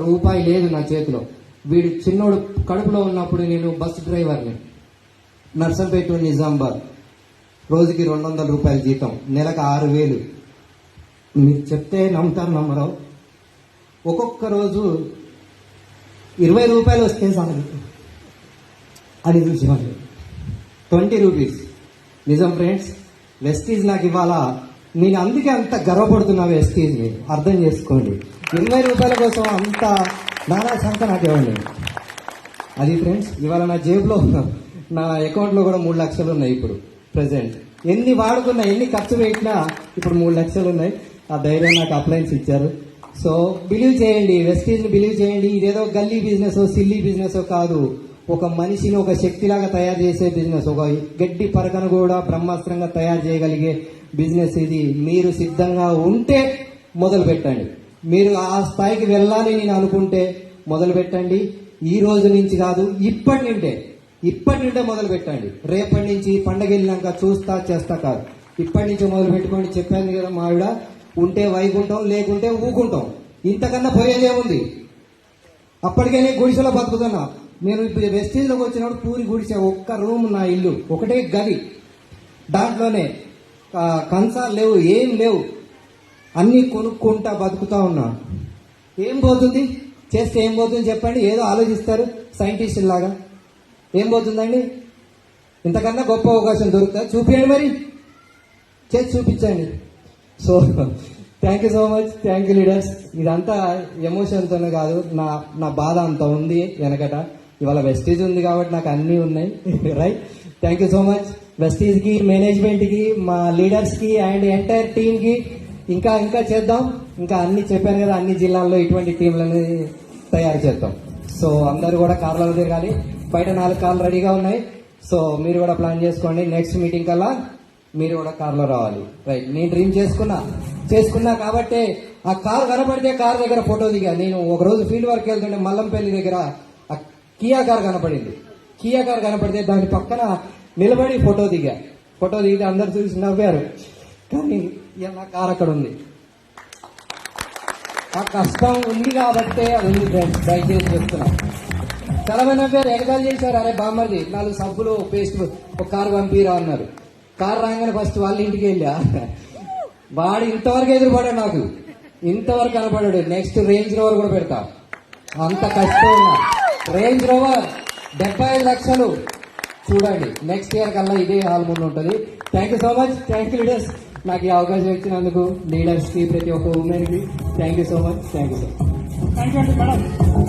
రూపాయి లేదు నా చేతిలో. వీడు చిన్నోడు కడుపులో ఉన్నప్పుడు నేను బస్ డ్రైవర్ని, నర్సంపేట టు నిజామాబాద్, రోజుకి 200 రూపాయల జీతం, నెలకు 6,000. మీరు చెప్తే నమ్ముతారు నమ్మరో, ఒక్కొక్క రోజు 20 రూపాయలు వస్తే చాలు అని చూసేవాళ్ళు. 20 రూపీస్. నిజం ఫ్రెండ్స్, వెస్టీజ్ నాకు ఇవాళ, నేను అందుకే అంత గర్వపడుతున్నా వెస్టీజ్ని. అర్థం చేసుకోండి, 20 రూపాయల కోసం అంత నానా సంఖ్య నాకు ఇవ్వండి. అది ఫ్రెండ్స్, ఇవాళ నా జేబులో నా అకౌంట్లో కూడా 3 లక్షలు ఉన్నాయి ఇప్పుడు ప్రెసెంట్. ఎన్ని వాడుకున్నా, ఎన్ని ఖర్చు పెట్టినా ఇప్పుడు 3 లక్షలు ఉన్నాయి. ఆ ధైర్యం నాకు అప్లయన్స్ ఇచ్చారు. సో బిలీవ్ చేయండి, వెస్టీజ్ని బిలీవ్ చేయండి. ఇదేదో గల్లీ బిజినెస్, సిల్లీ బిజినెస్ కాదు. ఒక మనిషిని ఒక శక్తిలాగా తయారు చేసే బిజినెస్, ఒక గడ్డి పరకను కూడా బ్రహ్మాస్త్రంగా తయారు చేయగలిగే బిజినెస్ ఇది. మీరు సిద్ధంగా ఉంటే మొదలు పెట్టండి. మీరు ఆ స్థాయికి వెళ్ళాలి నేను అనుకుంటే మొదలు పెట్టండి. ఈ రోజు నుంచి కాదు, ఇప్పటి నుండే మొదలు పెట్టండి. రేపటి నుంచి పండగ వెళ్ళినాక చూస్తా చేస్తా కాదు, ఇప్పటి నుంచి మొదలు పెట్టుకోండి. చెప్పాను కదా మా ఆవిడ, ఉంటే వైకుంటాం, లేకుంటే ఊకుంటాం. ఇంతకన్నా పోయేదేముంది? అప్పటికే నేను గుడిసెలో బతుకుతున్నా. నేను ఇప్పుడు వెస్టీజ్లోకి వచ్చినప్పుడు పూరి గుడిసె, ఒక్క రూమ్, నా ఇల్లు ఒకటే గది, దాంట్లోనే కంచాలు లేవు, ఏం లేవు, అన్నీ కొనుక్కుంటా బతుకుతా ఉన్నా. ఏం పోతుంది చేస్తే? ఏం పోతుంది చెప్పండి? ఏదో ఆలోచిస్తారు సైంటిస్ట్ లాగా. ఏం పోతుందండి? ఇంతకన్నా గొప్ప అవకాశం దొరుకుతుంది? చూపించండి, మరి చేసి చూపించండి. So thank you so much, thank you leaders. ఇదంతా ఎమోషన్తోనే కాదు, నా బాధ అంత ఉంది వెనకట. ఇవాళ వెస్టీజ్ ఉంది కాబట్టి నాకు అన్నీ ఉన్నాయి. Right, thank you so much వెస్టీజ్కి, మేనేజ్మెంట్కి, మా లీడర్స్కి అండ్ ఎంటైర్ టీమ్కి. ఇంకా చేద్దాం. ఇంకా అన్ని చెప్పాను కదా, అన్ని జిల్లాల్లో ఇటువంటి టీంలను తయారు చేద్దాం. సో అందరూ కూడా కార్లలో తిరగాలి. బయట 4 కార్లు రెడీగా ఉన్నాయి. సో మీరు కూడా ప్లాన్ చేసుకోండి. నెక్స్ట్ మీటింగ్ కల్లా మీరు కూడా కార్లో రావాలి. రైట్, నేను డ్రీమ్ చేసుకున్నా కాబట్టి ఆ కారు కనపడితే కారు దగ్గర ఫోటో దిగా. నేను ఒకరోజు ఫీల్డ్ వర్క్ వెళ్తుంటే మల్లంపల్లి దగ్గర ఆ కియా కార్ కనపడింది. కియా కార్ కనపడితే దాని పక్కన నిలబడి ఫోటో దిగితే అందరు చూసి నవ్వారు. కానీ నా కారు అక్కడ ఉంది. ఆ కష్టం ఉంది కాబట్టే అది ఉంది ఫ్రెండ్స్, దయచేసి చెప్తున్నా. చాలా మంది నవ్వారు, ఎగతాలు చేశారు. అరే బామ్మది 4 సబ్బులు, పేస్ట్, ఒక కారు పంపిరా అన్నారు. కారు రాగానే ఫస్ట్ వాళ్ళ ఇంటికి వెళ్ళా. వాడు ఇంతవరకు ఎదురుపడాడు, నాకు ఇంతవరకు కనపడాడు. నెక్స్ట్ రేంజ్ రోవర్ కూడా పెడతా, అంత కష్టం ఉన్నా. రేంజ్ రోవర్ 75 లక్షలు. చూడండి, నెక్స్ట్ ఇయర్ కల్లా ఇదే హాల్ ముందు ఉంటుంది. Thank you so much, thank you leaders. నాకు ఈ అవకాశం ఇచ్చినందుకు లీడర్స్కి, ప్రతి ఒక్క ఉమెన్కి thank you so much. Thank you so much.